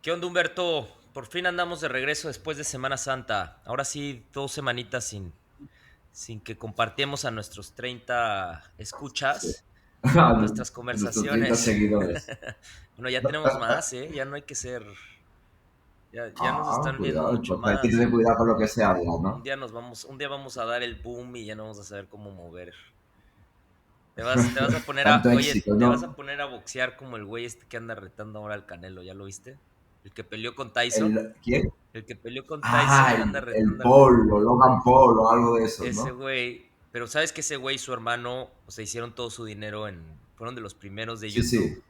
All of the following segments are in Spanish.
¿Qué onda, Humberto? Por fin andamos de regreso después de Semana Santa. Ahora sí, 2 semanitas sin que compartiéramos a nuestros 30 Sí. escuchas nuestras A nuestros 30 conversaciones. seguidores. Bueno, ya tenemos más, ¿eh? Ya no hay que ser. Ya nos están viendo Cuidado, mucho entonces hay que más. tener cuidado con lo que se habla, Un ¿no? día un día vamos a dar el boom y ya no vamos a saber cómo mover. Te vas a poner Tanto oye, éxito, te ¿no? vas a poner a boxear como el güey este que anda retando ahora al Canelo, ¿ya lo viste? El que peleó con Tyson. ¿Quién? El que peleó con Tyson anda El retando al Paul, o Logan Paul, o algo de esos, ese ¿no? güey. Pero sabes que ese güey y su hermano, o sea, hicieron todo su dinero fueron de los primeros de Sí, YouTube. sí.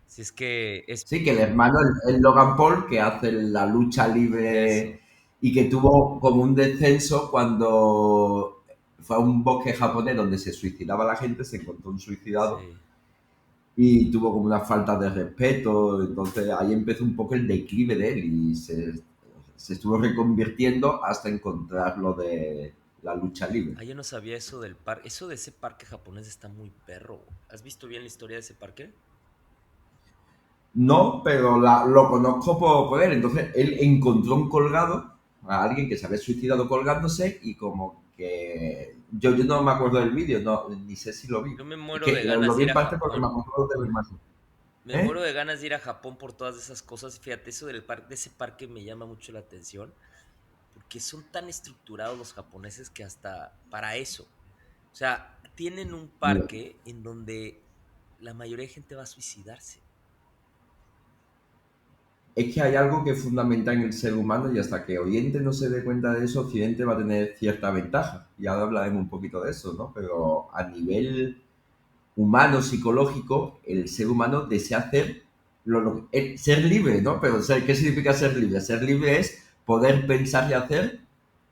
Si es que es Sí, que el hermano, el Logan Paul, que hace la lucha libre eso. y que tuvo como un descenso cuando fue a un bosque japonés donde se suicidaba la gente, se encontró un suicidado Sí. y tuvo como una falta de respeto. Entonces ahí empezó un poco el declive de él y se estuvo reconvirtiendo hasta encontrar lo de la lucha libre. Ah, yo no sabía eso del parque. Eso de ese parque japonés está muy perro. ¿Has visto bien la historia de ese parque? No, pero lo conozco por él. Entonces él encontró un colgado, a alguien que se había suicidado colgándose y como que yo no me acuerdo del vídeo, no, ni sé si lo vi. Yo me Es muero de que lo ganas de vi ir en a parte porque me Japón. acuerdo de la imagen. Me muero ¿Eh? de ganas de ir a Japón por todas esas cosas. Fíjate, eso del parque, de ese parque me llama mucho la atención. Porque son tan estructurados los japoneses que hasta para eso. O sea, tienen un Mira, parque en donde la mayoría de gente va a suicidarse. es que hay algo que es fundamental en el ser humano y hasta que Oriente no se dé cuenta de eso, Occidente va a tener cierta ventaja. Y ahora hablaremos un poquito de eso, ¿no? Pero a nivel humano, psicológico, el ser humano desea hacer ser libre, ¿no? Pero ¿qué significa ser libre? Ser libre es poder pensar y hacer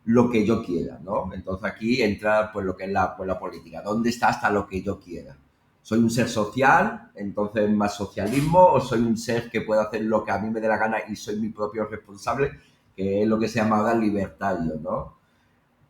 lo que yo quiera, ¿no? Entonces aquí entra pues lo que es la política. ¿Dónde está hasta lo que yo quiera? ¿Soy un ser social, entonces más socialismo, o soy un ser que puede hacer lo que a mí me dé la gana y soy mi propio responsable, que es lo que se llama ahora libertario, ¿no?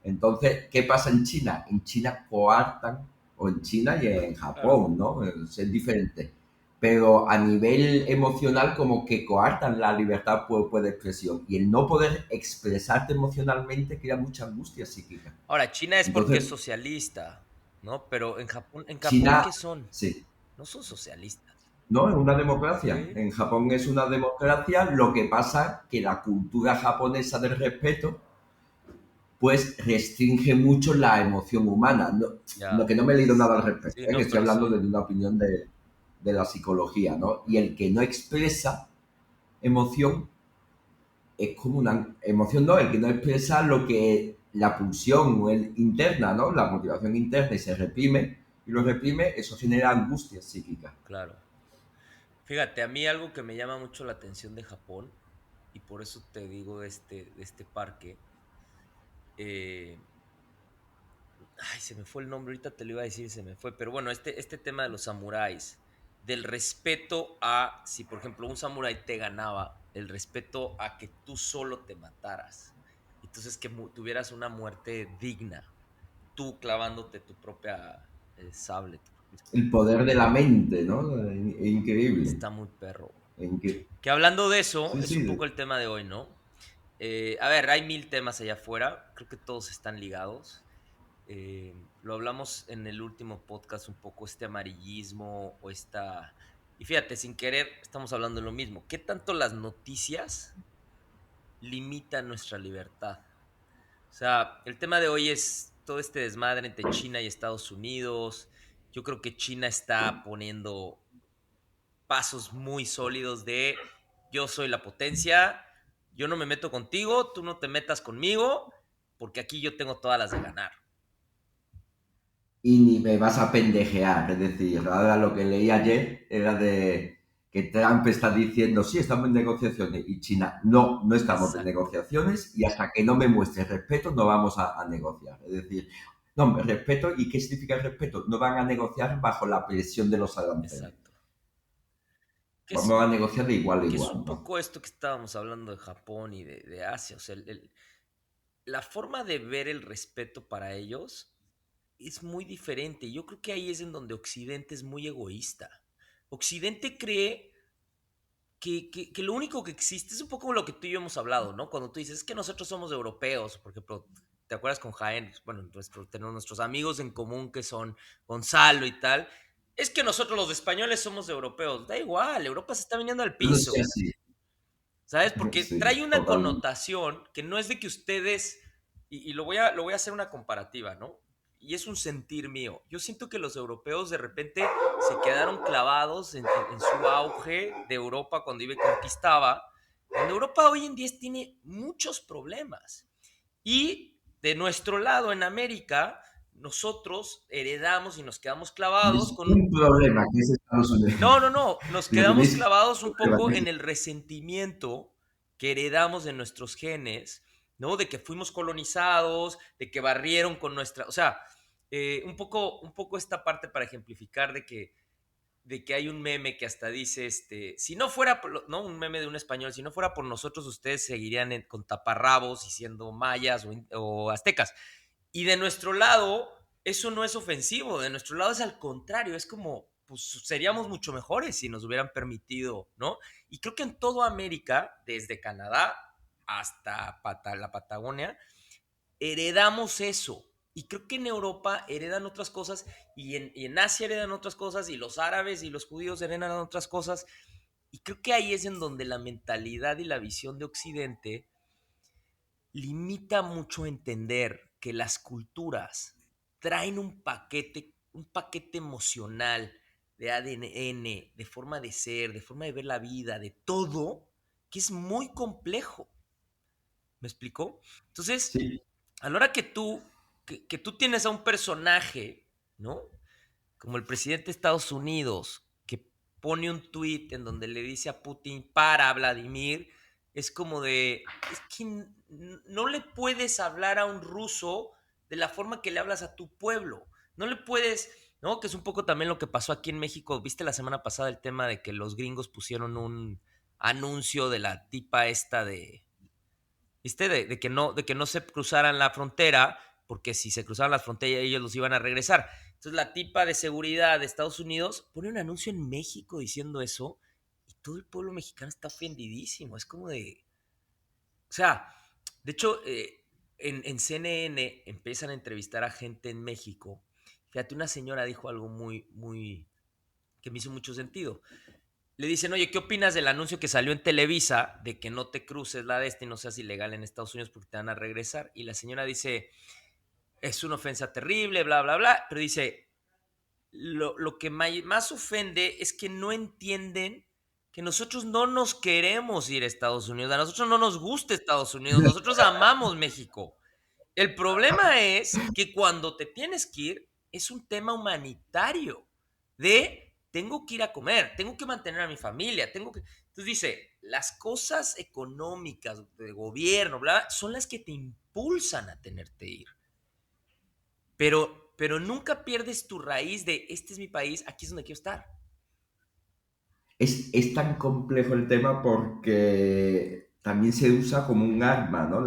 Entonces, ¿qué pasa en China? En China coartan, o en China y en Claro. Japón, ¿no? Es diferente. Pero a nivel emocional, como que coartan la libertad de expresión. Y el no poder expresarte emocionalmente crea mucha angustia psíquica. Ahora, China es porque es Entonces, socialista, ¿no? Pero en Japón, China, ¿qué son? sí, No son socialistas. ¿no? Es una democracia. Sí, En Japón es una democracia. Lo que pasa que la cultura japonesa del respeto pues restringe mucho la emoción humana. No, ya. que no me he leído nada al respecto, Sí, ¿eh? Que no, estoy pero hablando sí. de una opinión de la psicología, ¿no? Y el que no expresa emoción es como una emoción, no, el que no expresa lo que la pulsión interna, ¿no? La motivación interna y se reprime, y lo reprime, eso genera angustia psíquica. Claro. Fíjate, a mí algo que me llama mucho la atención de Japón, y por eso te digo de este parque, eh, ay, se me fue el nombre, ahorita te lo iba a decir, se me fue, pero bueno, este tema de los samuráis, del respeto a, si por ejemplo un samurái te ganaba, el respeto a que tú solo te mataras, entonces que tuvieras una muerte digna, tú clavándote tu propia sable, tu propia espada. El poder de la mente, ¿no? Es increíble. Está muy perro. Que, Que hablando de eso, sí, es un sí, poco el tema de hoy, ¿no? A ver, hay mil temas allá afuera, creo que todos están ligados. Lo hablamos en el último podcast un poco, este amarillismo o esta... Y fíjate, sin querer, estamos hablando de lo mismo. ¿Qué tanto las noticias limitan nuestra libertad? O sea, el tema de hoy es todo este desmadre entre China y Estados Unidos. Yo creo que China está poniendo pasos muy sólidos de yo soy la potencia, yo no me meto contigo, tú no te metas conmigo, porque aquí yo tengo todas las de ganar. y ni me vas a pendejear. Es decir, ahora lo que leí ayer era de que Trump está diciendo, sí, estamos en negociaciones, y China, no, no estamos en Exacto, negociaciones, y hasta que no me muestres respeto, no vamos a negociar. Es decir, no, respeto, ¿y qué significa el respeto? No van a negociar bajo la presión de los aranceles. exacto. Que es, Vamos a negociar de igual a que es igual, un ¿no? poco esto que estábamos hablando de Japón y de Asia. O sea, la forma de ver el respeto para ellos es muy diferente. Yo creo que ahí es en donde Occidente es muy egoísta. Occidente cree que lo único que existe es un poco lo que tú y yo hemos hablado, ¿no? Cuando tú dices, es que nosotros somos europeos, por ejemplo, ¿te acuerdas con Jaén? Bueno, tenemos nuestros amigos en común que son Gonzalo y tal. Es que nosotros los españoles somos europeos. Da igual, Europa se está viniendo al Yo no sé piso. si, ¿Sabes? Porque sí, trae una totalmente. connotación que no es de que ustedes, y lo voy a hacer una comparativa, ¿no? Y es un sentir mío. Yo siento que los europeos de repente se quedaron clavados en su auge de Europa cuando iba y conquistaba. En Europa hoy en día tiene muchos problemas. Y de nuestro lado, en América, nosotros heredamos y nos quedamos clavados Tenéis con... un problema que es Estados Unidos. No, no, no, nos Digo, quedamos tenéis clavados un un problema poco que es en el resentimiento que heredamos de nuestros genes, ¿no? De que fuimos colonizados, de que barrieron con nuestra, o sea, un poco esta parte para ejemplificar de que hay un meme que hasta dice, si no fuera, no, un meme de un español, si no fuera por nosotros, ustedes seguirían con taparrabos y siendo mayas o aztecas. Y de nuestro lado, eso no es ofensivo, de nuestro lado es al contrario, es como, pues seríamos mucho mejores si nos hubieran permitido, ¿no? Y creo que en toda América, desde Canadá hasta la Patagonia, heredamos eso. Y creo que en Europa heredan otras cosas y en Asia heredan otras cosas y los árabes y los judíos heredan otras cosas. Y creo que ahí es en donde la mentalidad y la visión de Occidente limita mucho entender que las culturas traen un paquete emocional de ADN, de forma de ser, de forma de ver la vida, de todo, que es muy complejo. ¿Me explicó? Entonces, sí, a la hora que tú tienes a un personaje, ¿no? Como el presidente de Estados Unidos, que pone un tuit en donde le dice a Putin para Vladimir, es como de, es que no le puedes hablar a un ruso de la forma que le hablas a tu pueblo. No le puedes, ¿no? Que es un poco también lo que pasó aquí en México. ¿Viste la semana pasada el tema de que los gringos pusieron un anuncio de la tipa esta ¿viste? De que no se cruzaran la frontera, porque si se cruzaran la frontera ellos los iban a regresar. Entonces la tipa de seguridad de Estados Unidos pone un anuncio en México diciendo eso y todo el pueblo mexicano está ofendidísimo. Es como de... O sea, de hecho, en CNN empiezan a entrevistar a gente en México. Fíjate, una señora dijo algo que me hizo mucho sentido. Le dicen, oye, ¿qué opinas del anuncio que salió en Televisa de que no te cruces la de este y no seas ilegal en Estados Unidos porque te van a regresar? Y la señora dice, es una ofensa terrible, bla, bla, bla, pero dice, lo que más ofende es que no entienden que nosotros no nos queremos ir a Estados Unidos, a nosotros no nos gusta Estados Unidos, nosotros amamos México. El problema es que cuando te tienes que ir es un tema humanitario de tengo que ir a comer, tengo que mantener a mi familia, tengo que... Entonces dice, las cosas económicas de gobierno, bla, son las que te impulsan a tenerte ir. Pero nunca pierdes tu raíz de este es mi país, aquí es donde quiero estar. es tan complejo el tema porque también se usa como un arma, ¿no?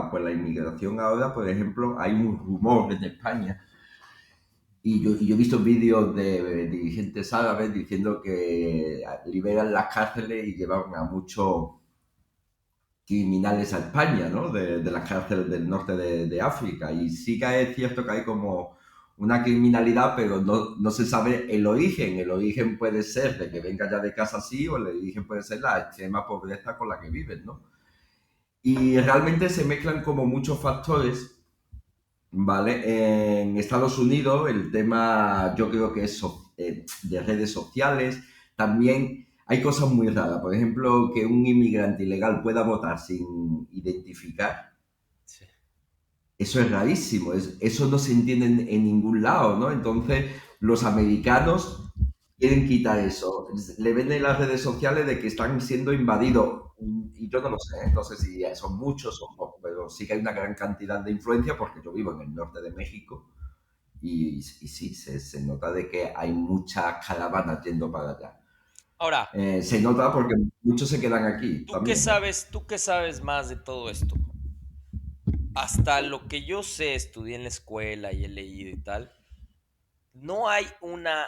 Pues la inmigración ahora, por ejemplo, hay un rumor en España y yo he visto vídeos de dirigentes árabes diciendo que liberan las cárceles y llevan a muchos criminales a España, ¿no? De las cárceles del norte de África. Y sí que es cierto que hay como una criminalidad, pero no se sabe el origen. El origen puede ser de que venga ya de casa así o el origen puede ser la extrema pobreza con la que viven, ¿no? Y realmente se mezclan como muchos factores, ¿vale? En Estados Unidos el tema yo creo que es de redes sociales, también hay cosas muy raras, por ejemplo, que un inmigrante ilegal pueda votar sin identificar, Sí. eso es rarísimo, eso no se entiende en ningún lado, ¿no? Entonces los americanos quieren quitar eso, le ven en las redes sociales de que están siendo invadidos, y yo no lo sé, no sé si son muchos o pocos, pero sí que hay una gran cantidad de influencia porque yo vivo en el norte de México y sí, se nota de que hay muchas caravanas yendo para allá. Ahora, Se nota porque muchos se quedan aquí también, ¿no? tú qué sabes más de todo esto? Hasta lo que yo sé, estudié en la escuela y he leído y tal, no hay una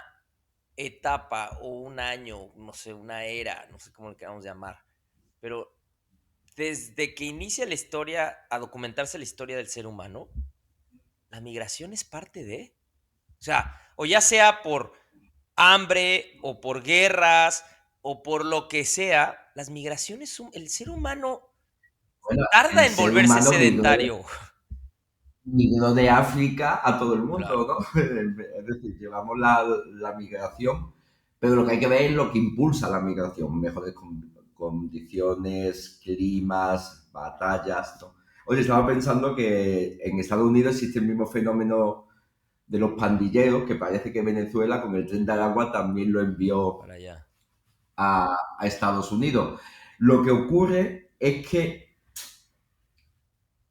etapa o un año, no sé, una era, no sé cómo le queramos llamar, pero desde que inicia la historia, a documentarse la historia del ser humano, la migración es parte de, o sea, o ya sea por hambre o por guerras o por lo que sea, las migraciones, el ser humano Bueno, tarda el en ser volverse humano sedentario. migró de África a todo el mundo, Claro, ¿no? Es decir, llevamos la migración, pero lo que hay que ver es lo que impulsa la migración, mejores condiciones, climas, batallas, ¿no? Oye, estaba pensando que en Estados Unidos existe el mismo fenómeno de los pandilleros, que parece que Venezuela con el tren de Aragua también lo envió para allá. a Estados Unidos. Lo que ocurre es que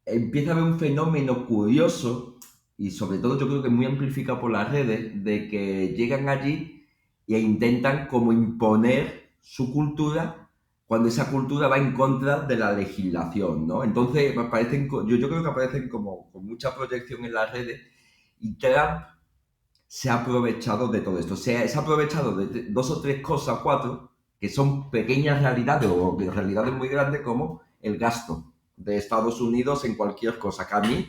empieza a haber un fenómeno curioso y sobre todo yo creo que muy amplificado por las redes de que llegan allí e intentan como imponer su cultura cuando esa cultura va en contra de la legislación, ¿no? Entonces aparecen, yo creo que aparecen como con mucha proyección en las redes y Trump se ha aprovechado de todo esto. Se ha aprovechado de dos o tres cosas, cuatro, que son pequeñas realidades o realidades muy grandes como el gasto de Estados Unidos en cualquier cosa. Que a mí,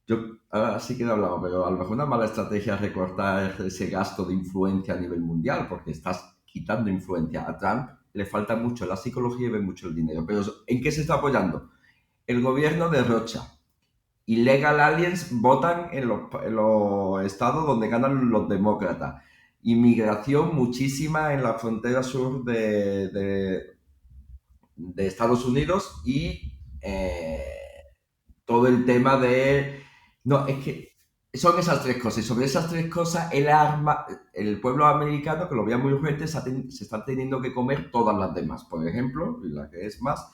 yo ahora sí que he hablado, pero a lo mejor una mala estrategia es recortar ese gasto de influencia a nivel mundial, porque estás quitando influencia. A Trump le falta mucho la psicología y ve mucho el dinero. Pero ¿en qué se está apoyando? El gobierno derrocha. Illegal aliens votan en los estados donde ganan los demócratas. Inmigración muchísima en la frontera sur de Estados Unidos y todo el tema de... No, es que son esas tres cosas. Y sobre esas tres cosas, el pueblo americano, que lo veía muy urgente, se está teniendo que comer todas las demás. Por ejemplo, y la que es más,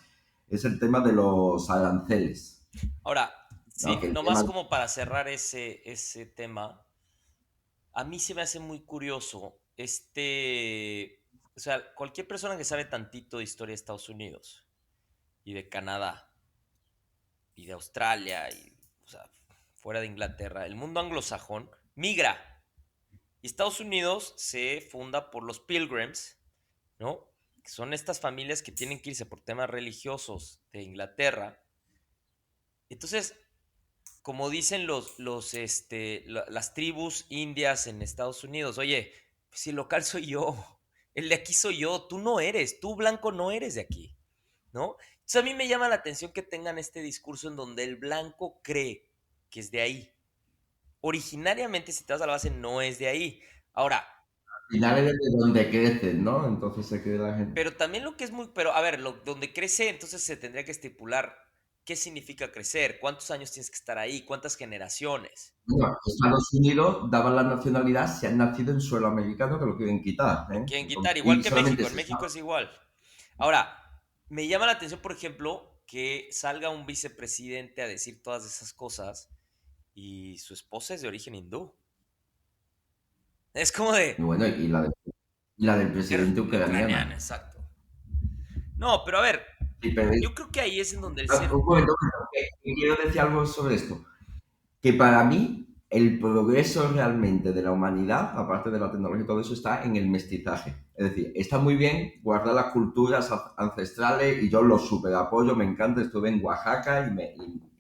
es el tema de los aranceles. Ahora, ¿No? sí, Que el nomás tema como para cerrar ese tema, a mí se me hace muy curioso o sea, cualquier persona que sabe tantito de historia de Estados Unidos y de Canadá y de Australia y, o sea, fuera de Inglaterra, el mundo anglosajón migra. Y Estados Unidos se funda por los Pilgrims, ¿no? Que son estas familias que tienen que irse por temas religiosos de Inglaterra. Entonces, como dicen las tribus indias en Estados Unidos, oye, pues si el local soy yo, el de aquí soy yo, tú no eres, tú blanco no eres de aquí, ¿no? Entonces a mí me llama la atención que tengan este discurso en donde el blanco cree que es de ahí. Originariamente, si te vas a la base, no es de ahí. Ahora, final es de donde crecen, ¿no? Entonces se cree la gente. pero también lo que es muy, pero a ver, donde crece, entonces se tendría que estipular qué significa crecer, cuántos años tienes que estar ahí, cuántas generaciones. Bueno, Estados Unidos daban la nacionalidad si han nacido en suelo americano que lo quieren quitar, Lo ¿eh? quieren quitar, Entonces, igual y que solamente México. En se México sabe. es igual. Ahora, me llama la atención, por ejemplo, que salga un vicepresidente a decir todas esas cosas y su esposa es de origen hindú. Es como Y de bueno, y la del presidente ucraniana, ucraniana. exacto. No, pero a ver, Sí, pero, yo creo que ahí es en donde el ser... un momento, que quiero decir algo sobre esto. Que para mí el progreso realmente de la humanidad, aparte de la tecnología y todo eso, está en el mestizaje. Es decir, está muy bien guardar las culturas ancestrales y yo lo super apoyo, me encanta. Estuve en Oaxaca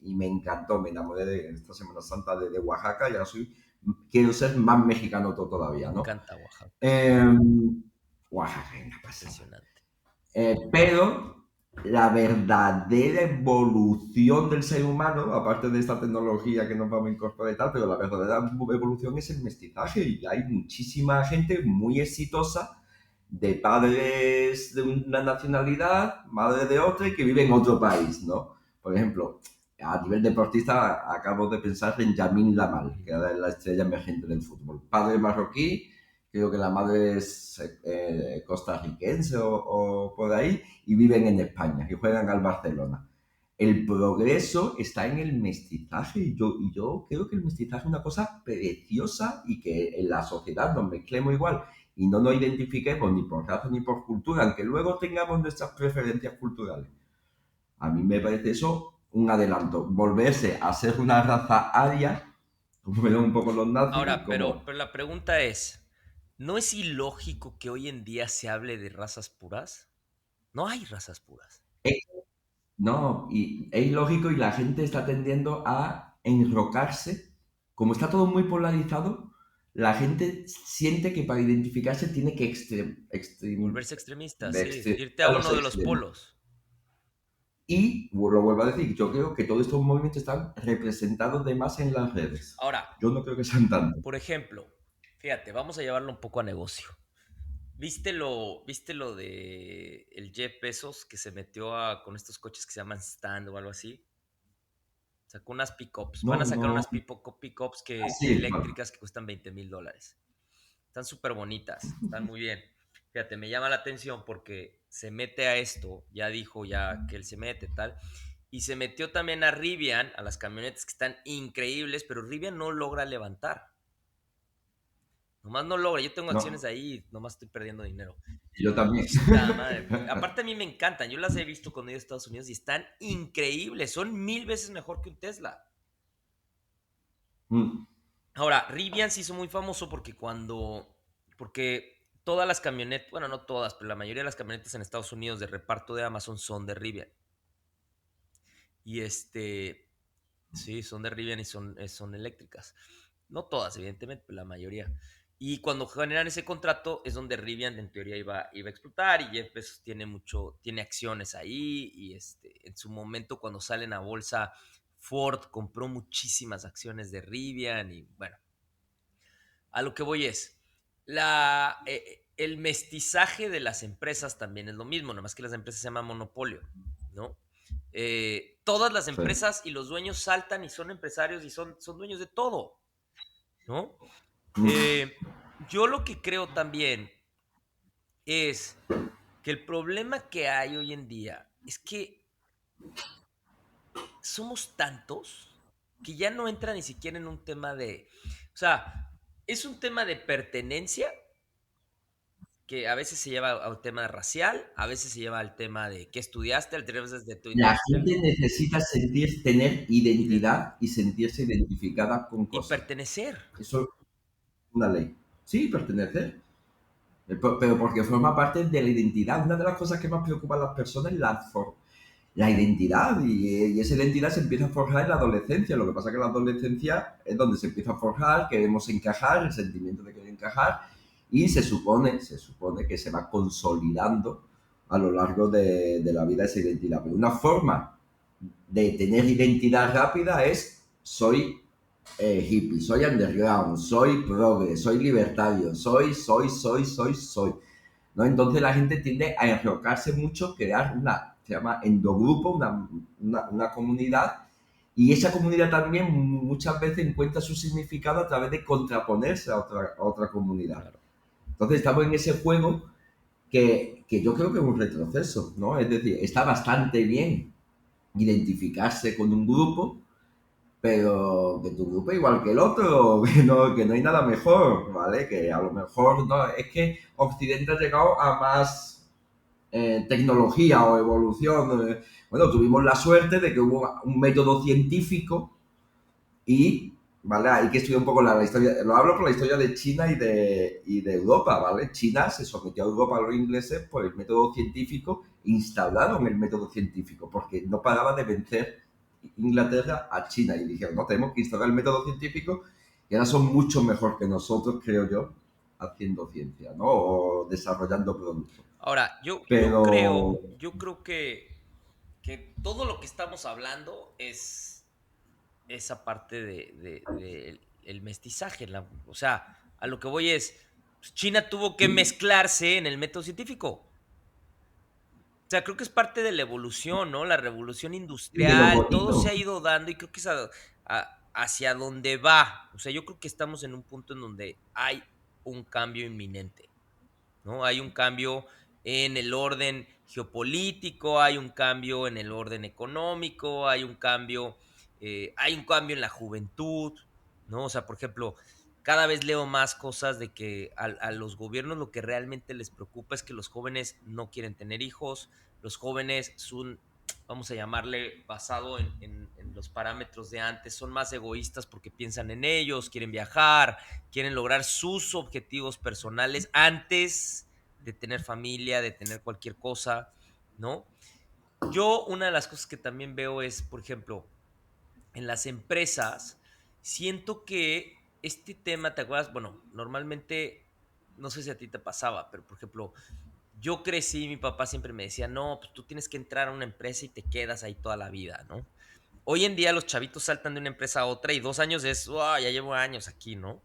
y me encantó, me enamoré de esta Semana Santa de Oaxaca y ahora quiero ser más mexicano Me todavía, ¿no? encanta Oaxaca, Eh, Oaxaca es una pasada. impresionante. Pero la verdadera evolución del ser humano, aparte de esta tecnología que nos vamos a incorporar y tal, pero la verdadera evolución es el mestizaje y hay muchísima gente muy exitosa de padres de una nacionalidad, madre de otra y que vive en otro país, ¿no? Por ejemplo, a nivel deportista acabo de pensar en Yamin Lamal, que era la estrella emergente del fútbol. Padre marroquí, creo que la madre es costarricense o por ahí, y viven en España y juegan al Barcelona. El progreso está en el mestizaje y yo creo que el mestizaje es una cosa preciosa y que en la sociedad nos mezclemos igual y no nos identifiquemos ni por raza ni por cultura, aunque luego tengamos nuestras preferencias culturales. A mí me parece eso un adelanto. Volverse a ser una raza aria, como eran un poco los nazis, Ahora, como pero la pregunta es, ¿No es ilógico que hoy en día se hable de razas puras? No hay razas puras. Eh, No, y es ilógico y la gente está tendiendo a enrocarse. Como está todo muy polarizado, la gente siente que para identificarse tiene que Volverse extremista, sí. extremar Irte a los uno de los extremos. polos. Y lo vuelvo a decir, yo creo que todos estos movimientos están representados de más en las redes. Ahora, Yo no creo que sean tantos. por ejemplo, fíjate, vamos a llevarlo un poco a negocio. ¿Viste lo de el Jeff Bezos que se metió con estos coches que se llaman Stand o algo así? Sacó unas pickups. Van a No, sacar no. unas pickups Así, bueno. eléctricas que cuestan $20,000. Están súper bonitas, están muy bien. Fíjate, me llama la atención porque se mete a esto, ya dijo ya que él se mete, tal. Y se metió también a Rivian, a las camionetas que están increíbles, pero Rivian no logra levantar. Nomás no logra. Yo tengo acciones No, ahí, nomás estoy perdiendo dinero. yo también. Puta madre. Aparte a mí me encantan. Yo las he visto cuando he ido a Estados Unidos y están increíbles. Son 1000 veces mejor que un Tesla. Mm, Ahora, Rivian se hizo muy famoso porque todas las camionetas, bueno, no todas, pero la mayoría de las camionetas en Estados Unidos de reparto de Amazon son de Rivian. Y sí, son de Rivian y son eléctricas. No todas, evidentemente, pero la mayoría. Y cuando generan ese contrato es donde Rivian en teoría iba a explotar y Jeff Bezos tiene acciones ahí y en su momento cuando salen a bolsa Ford compró muchísimas acciones de Rivian y bueno, a lo que voy es, el mestizaje de las empresas también es lo mismo, nada más que las empresas se llaman monopolio, ¿no? Todas las sí. empresas y los dueños saltan y son empresarios y son dueños de todo, ¿no? Mm. Yo lo que creo también es que el problema que hay hoy en día es que somos tantos que ya no entra ni siquiera en un tema o sea, es un tema de pertenencia que a veces se lleva al tema racial, a veces se lleva al tema de qué estudiaste, al veces de tu La industria gente necesita tener y, de, identidad y sentirse identificada con y cosas. pertenecer. Eso es una ley. Sí, pertenecer. Pero porque forma parte de la identidad. Una de las cosas que más preocupa a las personas es la identidad. Y esa identidad se empieza a forjar en la adolescencia. Lo que pasa es que la adolescencia es donde se empieza a forjar, queremos encajar, el sentimiento de querer encajar. Y se supone que se va consolidando a lo largo de la vida esa identidad. Pero una forma de tener identidad rápida es soy hippie, soy underground, soy progre, soy libertario, soy. ¿No? Entonces la gente tiende a enrocarse mucho, crear se llama endogrupo, una comunidad, y esa comunidad también muchas veces encuentra su significado a través de contraponerse a otra comunidad. Claro. Entonces estamos en ese juego que yo creo que es un retroceso, ¿no? Es decir, está bastante bien identificarse con un grupo, pero que tu grupo igual que el otro, que no hay nada mejor, ¿vale? Que a lo mejor no, es que Occidente ha llegado a más tecnología o evolución. Bueno, tuvimos la suerte de que hubo un método científico y, ¿vale? Hay que estudiar un poco la historia, lo hablo por la historia de China y de Europa, ¿vale? China se sometió a Europa, a los ingleses, por el método científico, instauraron el método científico, porque no paraba de vencer Inglaterra a China y dijeron, no, tenemos que instaurar el método científico y ahora son mucho mejor que nosotros, creo yo, haciendo ciencia, ¿no? O desarrollando productos. Ahora, Pero yo creo que todo lo que estamos hablando es esa parte el mestizaje. O sea, a lo que voy es, pues, China tuvo que sí, mezclarse en el método científico. O sea, creo que es parte de la evolución, ¿no? La revolución y de lo industrial, todo se bonito. ha ido dando y creo que es hacia donde va. O sea, yo creo que estamos en un punto en donde hay un cambio inminente, ¿no? Hay un cambio en el orden geopolítico, hay un cambio en el orden económico, hay un cambio en la juventud, ¿no? O sea, por ejemplo, cada vez leo más cosas de que a los gobiernos lo que realmente les preocupa es que los jóvenes no quieren tener hijos, los jóvenes son, vamos a llamarle, basado en los parámetros de antes, son más egoístas porque piensan en ellos, quieren viajar, quieren lograr sus objetivos personales antes de tener familia, de tener cualquier cosa, ¿no? Yo una de las cosas que también veo es, por ejemplo, en las empresas, siento que este tema, ¿te acuerdas? Bueno, normalmente, no sé si a ti te pasaba, pero por ejemplo, yo crecí, mi papá siempre me decía, no, pues tú tienes que entrar a una empresa y te quedas ahí toda la vida, ¿no? Hoy en día los chavitos saltan de una empresa a otra y 2 años es, wow, ya llevo años aquí, ¿no?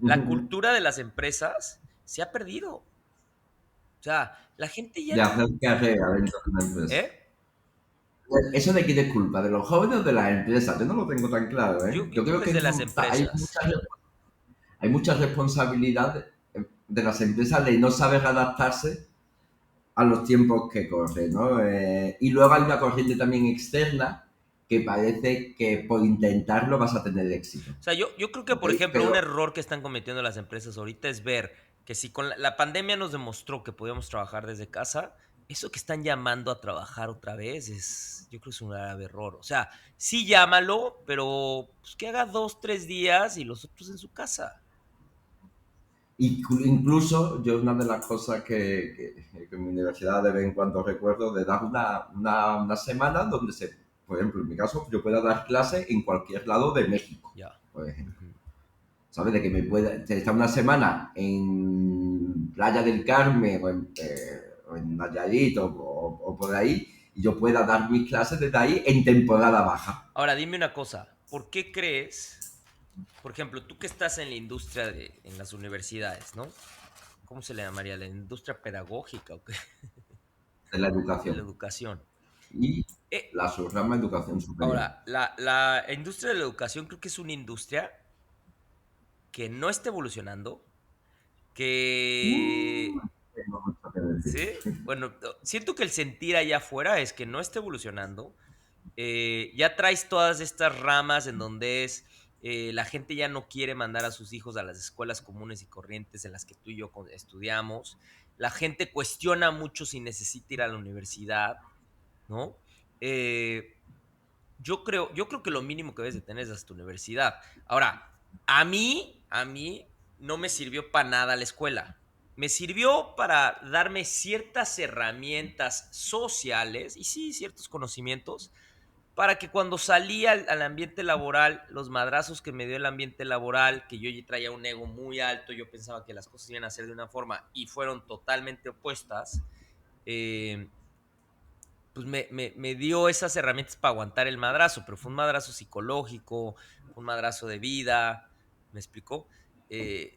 La cultura de las empresas se ha perdido. O sea, la gente ya De no... hacer carrera dentro de una empresa. ¿Eh? ¿Eso de quién es culpa? ¿De los jóvenes o de las empresas? Yo no lo tengo tan claro, ¿eh? Yo Yo creo creo que que es de las mucha, empresas. hay mucha responsabilidad de las empresas de no saber adaptarse a los tiempos que corren, ¿no? Y luego hay una corriente también externa que parece que por intentarlo vas a tener éxito, O sea, yo creo que, ¿ok? por ejemplo, un Pero, error que están cometiendo las empresas ahorita es ver que si con la pandemia nos demostró que podíamos trabajar desde casa, eso que están llamando a trabajar otra vez es, yo creo que es un grave error. O sea, sí llámalo, pero pues, que haga 2, 3 días y los otros en su casa. incluso yo una de las cosas que en mi universidad de vez en cuando recuerdo de dar una semana donde por ejemplo, en mi caso, yo pueda dar clase en cualquier lado de México, Ya. por ejemplo. Ujú. ¿Sabes? De que me pueda estar una semana en Playa del Carmen o en Nayarit o por ahí y yo pueda dar mis clases desde ahí en temporada baja. Ahora, dime una cosa. ¿Por qué crees, por ejemplo, tú que estás en la industria en las universidades, ¿no? ¿Cómo se le llamaría? ¿La industria pedagógica o qué? De la De la educación educación. y Eh, la subrama educación superior. Ahora, la industria de la educación creo que es una industria que no está evolucionando, Uh, que, tengo mucho que decir. ¿sí? Bueno, siento que el sentir allá afuera es que no está evolucionando. Ya traes todas estas ramas en donde es, la gente ya no quiere mandar a sus hijos a las escuelas comunes y corrientes en las que tú y yo estudiamos. La gente cuestiona mucho si necesita ir a la universidad, ¿no? Eh, yo creo que lo mínimo que debes de tener es hasta tu universidad. Ahora, a mí no me sirvió para nada la escuela. Me sirvió para darme ciertas herramientas sociales y sí, ciertos conocimientos para que cuando salí al ambiente laboral, los madrazos que me dio el ambiente laboral, que yo ya traía un ego muy alto, yo pensaba que las cosas iban a ser de una forma y fueron totalmente opuestas, eh, pues me dio esas herramientas para aguantar el madrazo, pero fue un madrazo psicológico, fue un madrazo de vida, ¿me explicó? Eh,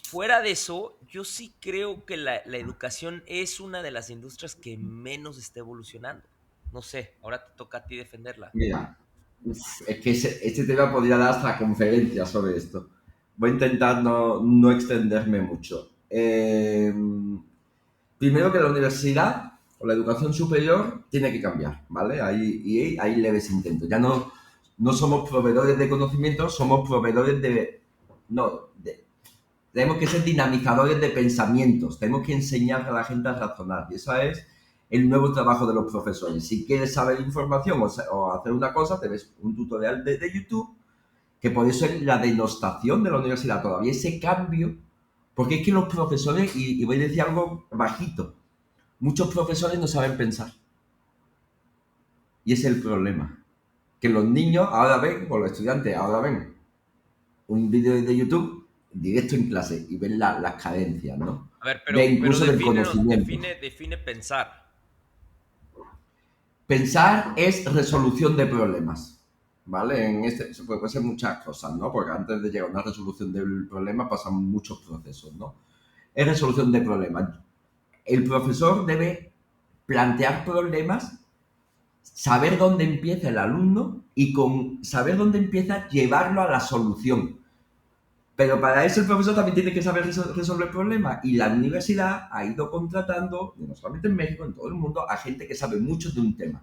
Fuera de eso, yo sí creo que la educación es una de las industrias que menos está evolucionando. No sé, ahora te toca a ti defenderla. Mira, es que este tema podría dar hasta conferencias sobre esto. Voy a intentar no extenderme mucho. Primero que la universidad o la educación superior tiene que cambiar, ¿vale? Hay leves intentos. Ya no somos proveedores de conocimiento, somos proveedores de... No, tenemos que ser dinamizadores de pensamientos, tenemos que enseñar a la gente a razonar. Y eso es el nuevo trabajo de los profesores. Si quieres saber información o hacer una cosa, te ves un tutorial de YouTube, que por eso es la denostación de la universidad, todavía ese cambio, porque es que los profesores, y voy a decir algo bajito, muchos profesores no saben pensar. Y ese es el problema. Que los niños ahora ven, o los estudiantes ahora ven un vídeo de YouTube directo en clase y ven las carencias, ¿no? A ver, De pero incluso del defínenos, conocimiento. define pensar. Pensar es resolución de problemas, ¿vale? Se puede ser muchas cosas, ¿no? Porque antes de llegar a una resolución del problema pasan muchos procesos, ¿no? Es resolución de problemas. El profesor debe plantear problemas, saber dónde empieza el alumno y con saber dónde empieza llevarlo a la solución. Pero para eso el profesor también tiene que saber resolver problemas. Y la universidad ha ido contratando, no solamente en México, en todo el mundo, a gente que sabe mucho de un tema.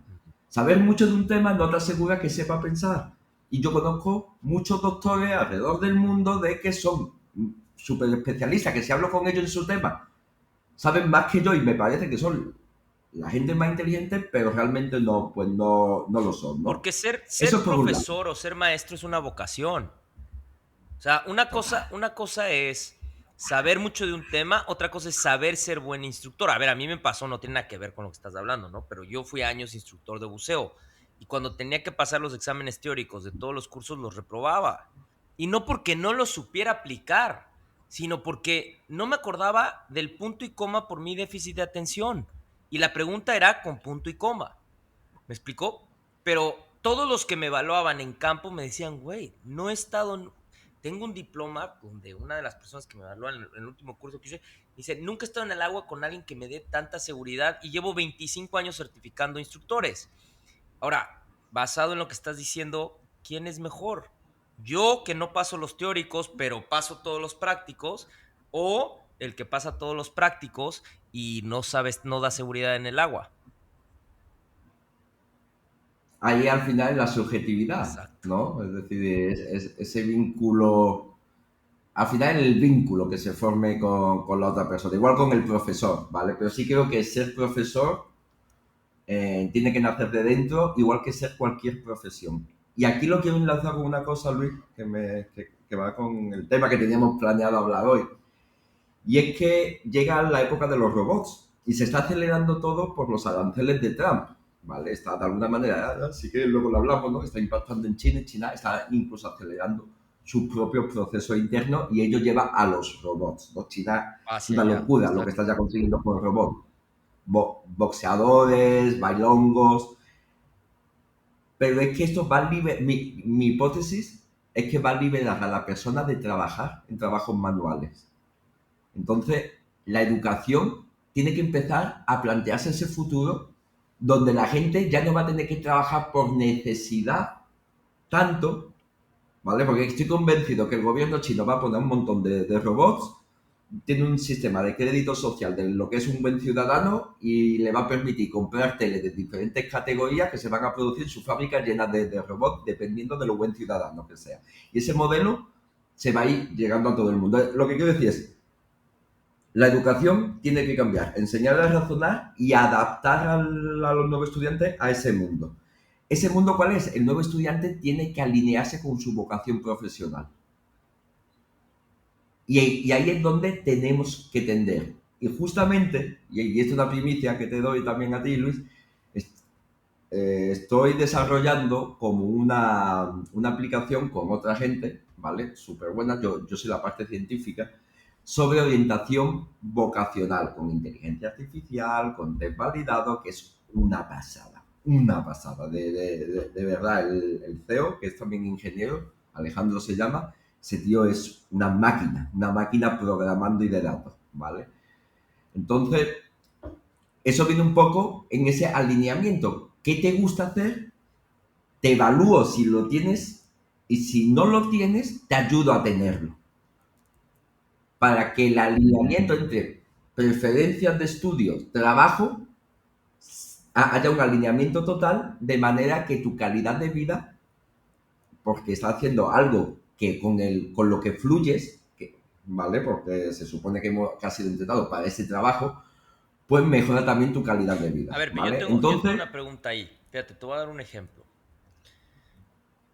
Saber mucho de un tema no te asegura que sepa pensar. Y yo conozco muchos doctores alrededor del mundo de que son súper especialistas, que si hablo con ellos en su tema, saben más que yo y me parece que son la gente es más inteligente, pero realmente no, pues no lo son, ¿no? Porque Eso ser es por un lado. profesor o ser maestro es una vocación. O sea, Total. una cosa es saber mucho de un tema, otra cosa es saber ser buen instructor. A ver, a mí me pasó, no tiene nada que ver con lo que estás hablando, ¿no? Pero yo fui años instructor de buceo y cuando tenía que pasar los exámenes teóricos de todos los cursos los reprobaba. Y no porque no los supiera aplicar, sino porque no me acordaba del punto y coma por mi déficit de atención. Y la pregunta era con punto y coma. ¿Me explicó? Pero todos los que me evaluaban en campo me decían, güey, no he estado, tengo un diploma donde una de las personas que me evalúan en el último curso que hice, dice, nunca he estado en el agua con alguien que me dé tanta seguridad y llevo 25 años certificando instructores. Ahora, basado en lo que estás diciendo, ¿quién es mejor? Yo que no paso los teóricos, pero paso todos los prácticos, o el que pasa todos los prácticos y no sabes, no da seguridad en el agua. Ahí al final es la subjetividad, Exacto. ¿no? Es decir, ese vínculo, al final el vínculo que se forme con la otra persona, igual con el profesor, ¿vale? Pero sí creo que ser profesor tiene que nacer de dentro, igual que ser cualquier profesión. Y aquí lo quiero enlazar con una cosa, Luis, que va con el tema que teníamos planeado hablar hoy. Y es que llega la época de los robots y se está acelerando todo por los aranceles de Trump, ¿vale? Está de alguna manera, así que luego lo hablamos, ¿no? Está impactando en China y China está incluso acelerando sus propios procesos internos y ello lleva a los robots, ¿no? China es Hacia una allá, locura lo que exacto. está ya consiguiendo con el robot. Boxeadores, bailongos, pero es que esto va a liberar, mi hipótesis es que va a liberar a la persona de trabajar en trabajos manuales. Entonces, la educación tiene que empezar a plantearse ese futuro donde la gente ya no va a tener que trabajar por necesidad tanto, ¿vale? Porque estoy convencido que el gobierno chino va a poner un montón de robots, tiene un sistema de crédito social de lo que es un buen ciudadano y le va a permitir comprar tele de diferentes categorías que se van a producir en sus fábricas llenas de robots dependiendo de lo buen ciudadano que sea. Y ese modelo se va a ir llegando a todo el mundo. Lo que quiero decir es, la educación tiene que cambiar, enseñar a razonar y adaptar a los nuevos estudiantes a ese mundo. ¿Ese mundo cuál es? El nuevo estudiante tiene que alinearse con su vocación profesional. Y ahí es donde tenemos que tender. Y justamente, y esta es una primicia que te doy también a ti, Luis, estoy desarrollando como una aplicación con otra gente, ¿vale? Súper buena, yo soy la parte científica, sobre orientación vocacional, con inteligencia artificial, con test validado, que es una pasada, de verdad. El CEO, que es también ingeniero, Alejandro se llama, ese tío es una máquina programando y de datos, ¿vale? Entonces, eso viene un poco en ese alineamiento. ¿Qué te gusta hacer? Te evalúo si lo tienes y si no lo tienes, te ayudo a tenerlo. Para que el alineamiento entre preferencias de estudio, trabajo, haya un alineamiento total de manera que tu calidad de vida, porque estás haciendo algo que con lo que fluyes, que, ¿vale? Porque se supone que has sido entrenado para ese trabajo, pues mejora también tu calidad de A vida, ver, pero ¿vale? yo tengo Entonces, una pregunta ahí. Fíjate, te voy a dar un ejemplo.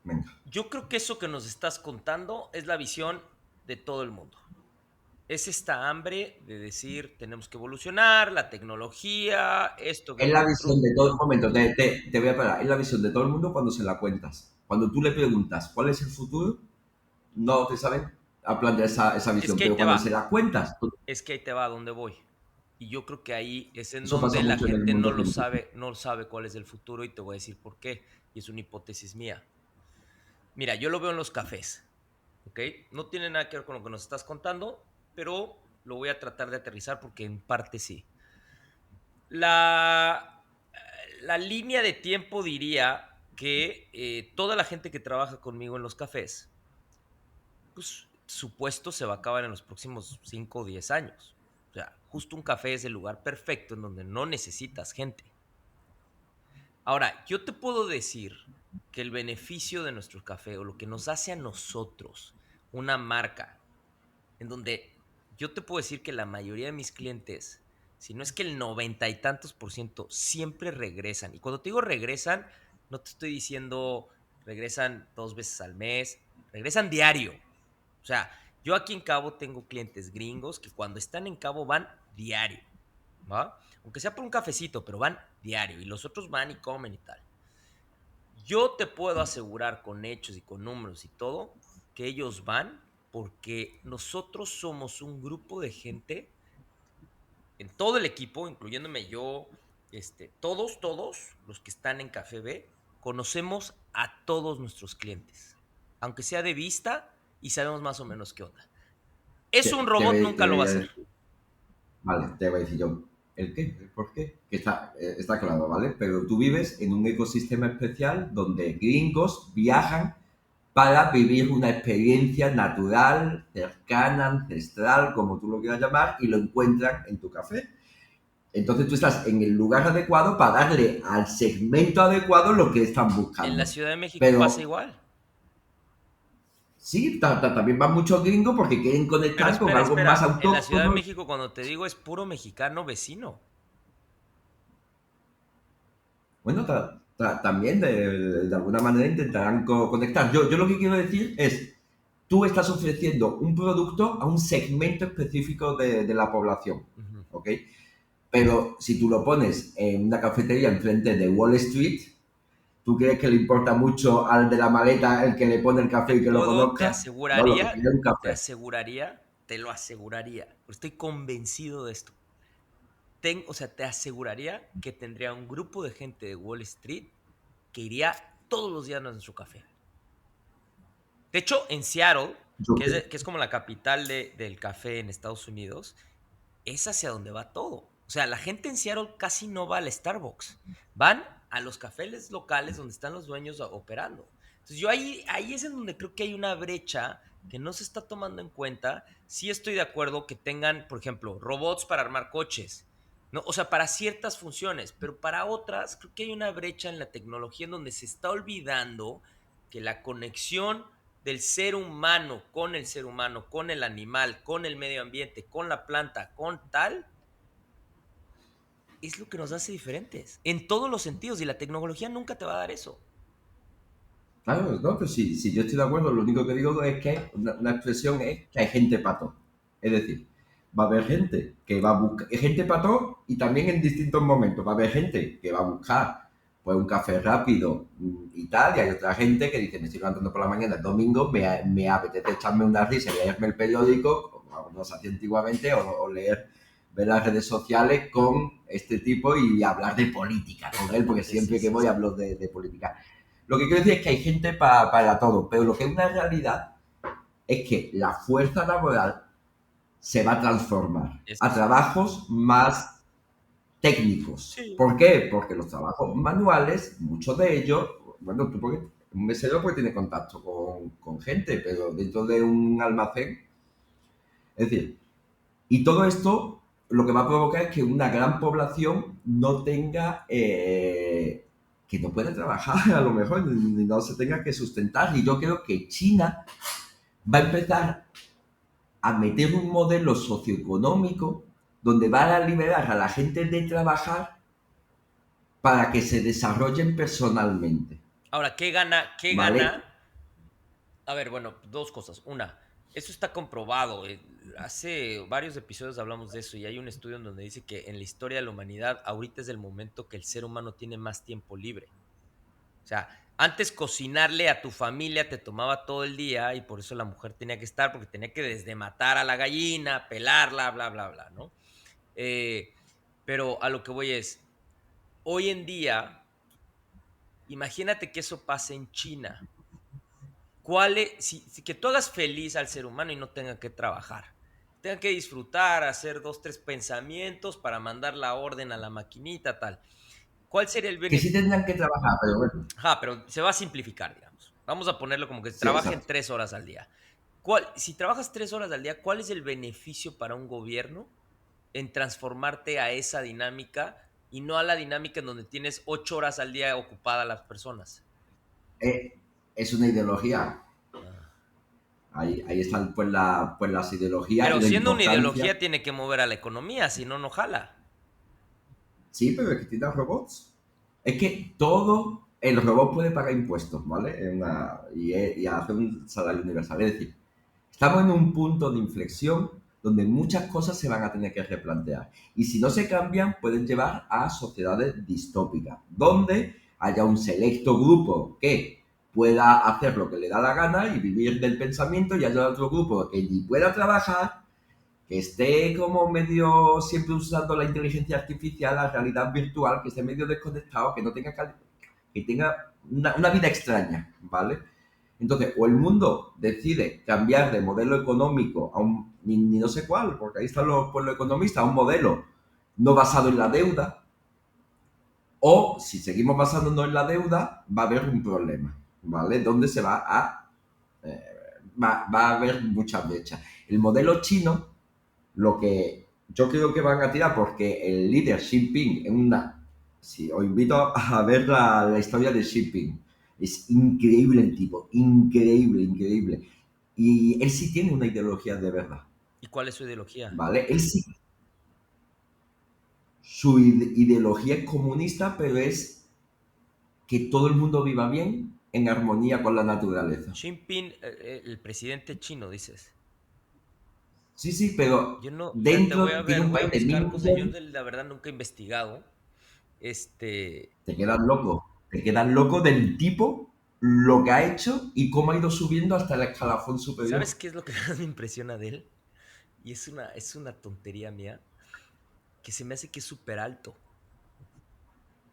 venga. Yo creo que eso que nos estás contando es la visión de todo el mundo. Es esta hambre de decir, tenemos que evolucionar, la tecnología, esto que Es el la otro. visión de todo el momento, te voy a parar, es la visión de todo el mundo cuando se la cuentas. Cuando tú le preguntas cuál es el futuro, no te saben a plantear esa Es visión, que ahí pero te cuando se va, la cuentas, es que ahí te va a donde voy. Y yo creo que ahí es en eso pasa donde la mucho en el gente no mundo lo científico. sabe, no sabe cuál es el futuro y te voy a decir por qué. Y es una hipótesis mía. Mira, yo lo veo en los cafés, ¿ok? No tiene nada que ver con lo que nos estás contando, pero lo voy a tratar de aterrizar porque en parte sí. La, la línea de tiempo diría que toda la gente que trabaja conmigo en los cafés, pues su puesto se va a acabar en los próximos 5 o 10 años. O sea, justo un café es el lugar perfecto en donde no necesitas gente. Ahora, yo te puedo decir que el beneficio de nuestro café o lo que nos hace a nosotros una marca en donde yo te puedo decir que la mayoría de mis clientes si no es que el 90 y tantos % siempre regresan. Y cuando te digo regresan, no te estoy diciendo regresan 2 veces al mes, regresan diario. O sea, yo aquí en Cabo tengo clientes gringos que cuando están en Cabo van diario, ¿va? Aunque sea por un cafecito, pero van diario y los otros van y comen y tal. Yo te puedo asegurar con hechos y con números y todo que ellos van porque nosotros somos un grupo de gente en todo el equipo, incluyéndome yo, todos los que están en Café B, conocemos a todos nuestros clientes, aunque sea de vista y sabemos más o menos qué onda. Eso un robot Te nunca lo va a voy a hacer. decir, vale, te voy a decir yo, ¿el qué? ¿El por qué? Que está claro, ¿vale? Pero tú vives en un ecosistema especial donde gringos viajan para vivir una experiencia natural, cercana, ancestral, como tú lo quieras llamar, y lo encuentran en tu café. Entonces tú estás en el lugar adecuado para darle al segmento adecuado lo que están En la buscando. Ciudad de México pasa Pero igual. sí, también van muchos gringos porque quieren Pero conectar con espera, algo más espera. En la Ciudad de autóctono. México, cuando te digo es puro mexicano vecino. Bueno, también de alguna manera intentarán conectar. Yo lo que quiero decir es, tú estás ofreciendo un producto a un segmento específico de la población, Ujú. ¿ok? Pero si tú lo pones en una cafetería enfrente de Wall Street, ¿tú crees que le importa mucho al de la maleta el que le pone el café y que lo Te conozca? No, lo que aseguraría, quiere es un te café. aseguraría, te lo aseguraría. Estoy convencido de esto. O sea, te aseguraría que tendría un grupo de gente de Wall Street que iría todos los días a nuestro café. De hecho, en Seattle, Yo que es como la capital del café en Estados Unidos, es hacia donde va todo. O sea, la gente en Seattle casi no va al Starbucks. Van a los cafés locales donde están los dueños operando. Entonces, yo ahí es en donde creo que hay una brecha que no se está tomando en cuenta. Sí estoy de acuerdo que tengan, por ejemplo, robots para armar coches, ¿no? O sea, para ciertas funciones, pero para otras creo que hay una brecha en la tecnología en donde se está olvidando que la conexión del ser humano con el ser humano, con el animal, con el medio ambiente, con la planta, con tal, es lo que nos hace diferentes en todos los sentidos y la tecnología nunca te va a dar eso. Claro, no, pues sí, sí, yo estoy de acuerdo. Lo único que digo es que una expresión es que hay gente pato. Es decir, va a haber gente que va a buscar, gente pato y también en distintos momentos. Va a haber gente que va a buscar pues un café rápido y tal, y hay otra gente que dice, me estoy levantando por la mañana el domingo, me apetece echarme una risa y leerme el periódico, como nos hacía antiguamente, o leer, ver las redes sociales con este tipo y hablar de política con él, porque Exactamente, sí, siempre que sí, voy sí. hablo de política. Lo que quiero decir es que hay gente para todo, pero lo que es una realidad es que la fuerza laboral se va a transformar Eso a sí. trabajos más técnicos. Sí. ¿Por qué? Porque los trabajos manuales, muchos de ellos, bueno, tú porque un mesero pues tiene contacto con gente, pero dentro de un almacén, es decir, y todo esto lo que va a provocar es que una gran población no tenga, que no pueda trabajar a lo mejor, ni no se tenga que sustentar. Y yo creo que China va a empezar a meter un modelo socioeconómico donde va a liberar a la gente de trabajar para que se desarrollen personalmente, Ahora, ¿qué gana? ¿Qué ¿vale? gana? A ver, bueno, dos cosas. Una, eso está comprobado. Hace varios episodios hablamos de eso y hay un estudio en donde dice que en la historia de la humanidad ahorita es el momento que el ser humano tiene más tiempo libre. O sea, antes cocinarle a tu familia te tomaba todo el día y por eso la mujer tenía que estar, porque tenía que desde matar a la gallina, pelarla, bla, bla, bla, ¿no? Eh, pero a lo que voy es, hoy en día, imagínate que eso pase en China. Si que tú hagas feliz al ser humano y no tenga que trabajar, tenga que disfrutar, hacer dos, tres pensamientos para mandar la orden a la maquinita, tal. ¿Cuál sería el Que sí beneficio? tendrán que trabajar, pero bueno, Ajá, pero se va a simplificar, digamos. Vamos a ponerlo como que sí, trabajen exacto. 3 horas al día. Si trabajas 3 horas al día, ¿cuál es el beneficio para un gobierno en transformarte a esa dinámica y no a la dinámica en donde tienes 8 horas al día ocupada a las personas? Eh, es una ideología. Ah. Ahí están pues, las ideologías y Pero la siendo una importancia. ideología tiene que mover a la economía, si no, no jala. Sí, pero es que tiene robots. Es que todo el robot puede pagar impuestos, ¿vale? Y hacer un salario universal. Es decir, estamos en un punto de inflexión donde muchas cosas se van a tener que replantear. Y si no se cambian, pueden llevar a sociedades distópicas, donde haya un selecto grupo que pueda hacer lo que le da la gana y vivir del pensamiento, y haya otro grupo que ni pueda trabajar, que esté como medio siempre usando la inteligencia artificial, la realidad virtual, que esté medio desconectado, que no tenga que tenga una vida extraña, ¿vale? Entonces, o el mundo decide cambiar de modelo económico a un, ni no sé cuál, porque ahí están los economistas, a un modelo no basado en la deuda, o si seguimos basándonos en la deuda, va a haber un problema, ¿vale? Donde se va a, eh, va a haber muchas brechas. El modelo chino, lo que yo creo que van a tirar, porque el líder Xi Jinping en una... Sí, os invito a ver la historia de Xi Jinping. Es increíble el tipo, increíble, increíble. Y él sí tiene una ideología de verdad, ¿Y cuál es su ideología? ¿vale? Él sí, su ideología es comunista, pero es que todo el mundo viva bien en armonía con la naturaleza. Xi Jinping, el presidente chino, dices. Sí, sí, pero Yo no, fíjate, dentro tiene un voy a país de mil buscar cosas. Yo millones. la verdad nunca he investigado. Este, Te quedas loco del tipo, lo que ha hecho y cómo ha ido subiendo hasta el escalafón ¿Sabes superior. qué es lo que más me impresiona de él? Y es una tontería mía, que se me hace que es súper alto.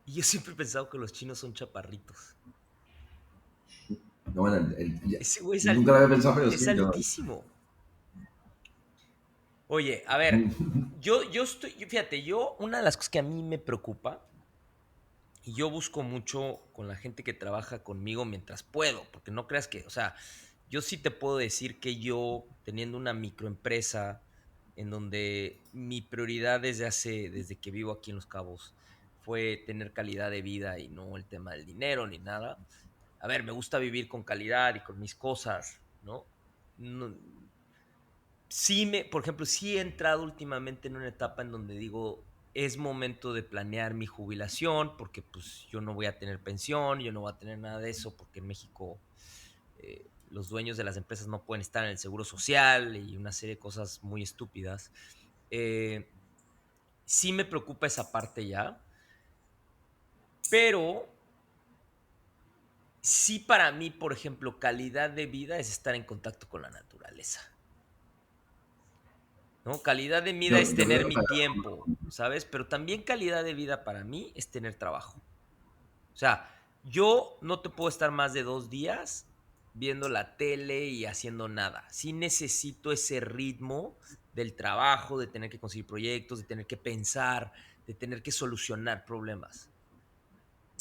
Y yo siempre he pensado que los chinos son chaparritos. No, bueno, Ese güey nunca lo había pensado, pero es sí, yo. altísimo. Oye, a ver, fíjate, una de las cosas que a mí me preocupa, y yo busco mucho con la gente que trabaja conmigo mientras puedo, porque no creas que, o sea, yo sí te puedo decir que yo, teniendo una microempresa en donde mi prioridad desde que vivo aquí en Los Cabos, fue tener calidad de vida y no el tema del dinero ni nada. A ver, me gusta vivir con calidad y con mis cosas, ¿no? No, por ejemplo, sí he entrado últimamente en una etapa en donde digo, es momento de planear mi jubilación, porque pues yo no voy a tener pensión, yo no voy a tener nada de eso, porque en México los dueños de las empresas no pueden estar en el seguro social y una serie de cosas muy estúpidas. Eh, sí me preocupa esa parte ya, pero sí para mí, por ejemplo, calidad de vida es estar en contacto con la naturaleza. ¿No? Calidad de vida es Yo tener creo mi que tiempo, ¿sabes? Pero también calidad de vida para mí es tener trabajo. O sea, yo no te puedo estar más de 2 días viendo la tele y haciendo nada. Sí necesito ese ritmo del trabajo, de tener que conseguir proyectos, de tener que pensar, de tener que solucionar problemas.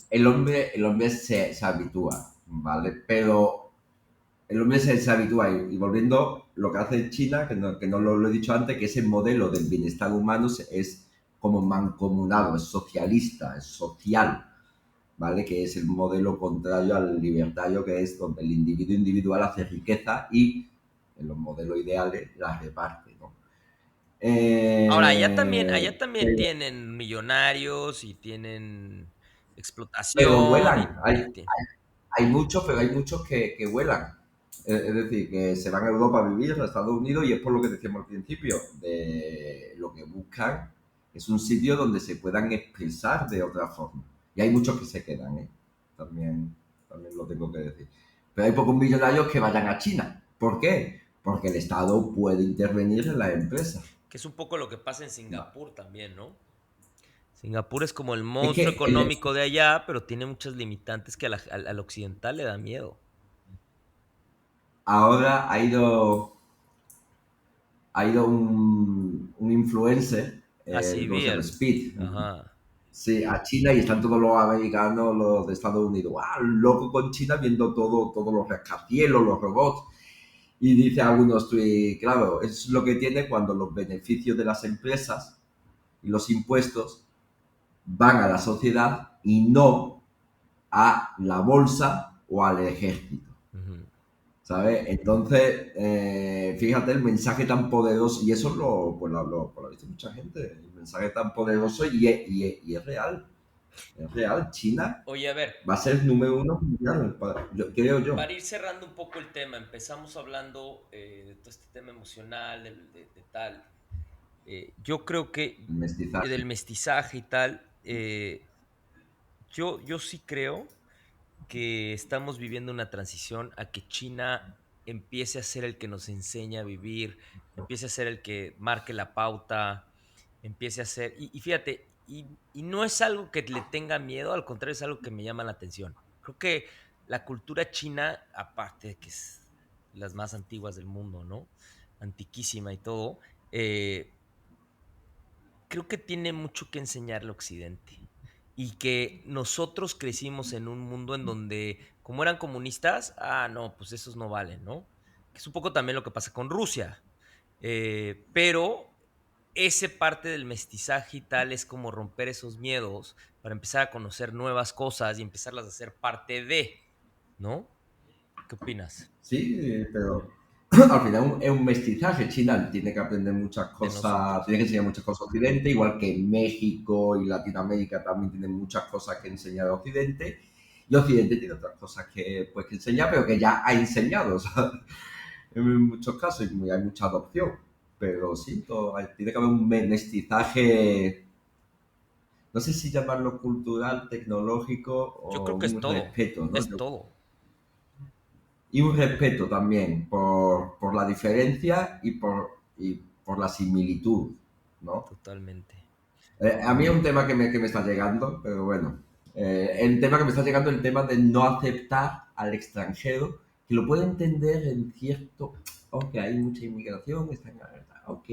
el hombre se habitúa, ¿vale? Pero el hombre se habitúa y volviendo lo que hace China, que no lo he dicho antes, que ese modelo del bienestar humano es como mancomunado, es socialista, es social, ¿vale? Que es el modelo contrario al libertario, que es donde el individuo individual hace riqueza y en los modelos ideales la reparte, ¿no? Ahora, Eh, allá también pero, tienen millonarios y tienen pero explotación vuelan, hay muchos, pero hay muchos que vuelan. Es decir, que se van a Europa a vivir, a Estados Unidos, y es por lo que decíamos al principio, de lo que buscan es un sitio donde se puedan expresar de otra forma. Y hay muchos que se quedan, ¿eh? También, también lo tengo que decir. Pero hay pocos millonarios que vayan a China. ¿Por qué? Porque el Estado puede intervenir en las empresas. que es un poco lo que pasa en Singapur también, ¿no? Singapur es como el Es monstruo que económico de allá, pero tiene muchas limitantes que al occidental le da miedo. ahora ha ido un influencer, Así, ¿cómo se llama? Beer. Speed. Ajá. Sí, a China y están todos los americanos, los de Estados Unidos, ¡ah, loco con China viendo todo, todos los rascacielos, los robots! Y dice algunos, y claro, es lo que tiene cuando los beneficios de las empresas y los impuestos van a la sociedad y no a la bolsa o al ejército. Ujú. ¿sabes? Entonces, fíjate el mensaje tan poderoso, y eso pues lo ha visto mucha gente, el mensaje tan poderoso y es real. China Oye, a ver, va a ser número uno mundial, creo yo. para ir cerrando un poco el tema, empezamos hablando de todo este tema emocional, de tal. Yo creo que El mestizaje. del mestizaje y tal, yo sí creo que estamos viviendo una transición a que China empiece a ser el que nos enseña a vivir, empiece a ser el que marque la pauta, empiece a ser, y fíjate, y no es algo que le tenga miedo, al contrario, es algo que me llama la atención. Creo que la cultura china, aparte de que es las más antiguas del mundo, ¿no? Antiquísima y todo, creo que tiene mucho que enseñarle a Occidente. Y que nosotros crecimos en un mundo en donde, como eran comunistas, no, pues esos no valen, ¿no? Que es un poco también lo que pasa con Rusia. Pero ese parte del mestizaje y tal es como romper esos miedos para empezar a conocer nuevas cosas y empezarlas a hacer parte de, ¿no? ¿Qué opinas Sí, pero al final es un mestizaje. China tiene que aprender muchas de cosas, nosotros? tiene que enseñar muchas cosas a Occidente, igual que México y Latinoamérica también tienen muchas cosas que enseñar a Occidente. Y Occidente tiene otras cosas que, pues, que enseñar, pero que ya ha enseñado, ¿sabes? En muchos casos, y hay mucha adopción. Pero sí, tiene que haber un mestizaje, no sé si llamarlo cultural, tecnológico Yo creo o que es un todo, respeto, ¿no? es todo, Y un respeto también por la diferencia y por la similitud, ¿no? totalmente. A mí es un tema que me está llegando, pero bueno. El tema que me está llegando es el tema de no aceptar al extranjero, que lo puedo entender en cierto... Ok, hay mucha inmigración, está en alerta, ok.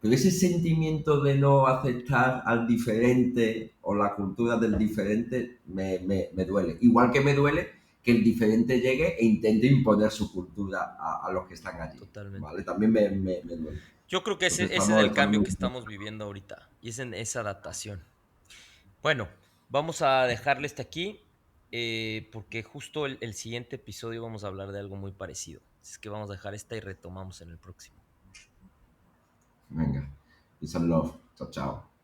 Pero ese sentimiento de no aceptar al diferente o la cultura del diferente me duele. Igual que me duele que el diferente llegue e intente imponer su cultura a los que están allí. ¿Vale? Totalmente. También me duele. Yo creo que Entonces ese es el estamos cambio muy... que estamos viviendo ahorita y es en esa adaptación. Bueno, vamos a dejarle hasta aquí porque justo el siguiente episodio vamos a hablar de algo muy parecido. Así es que vamos a dejar esta y retomamos en el próximo. Venga. Peace and love. Chao, chao.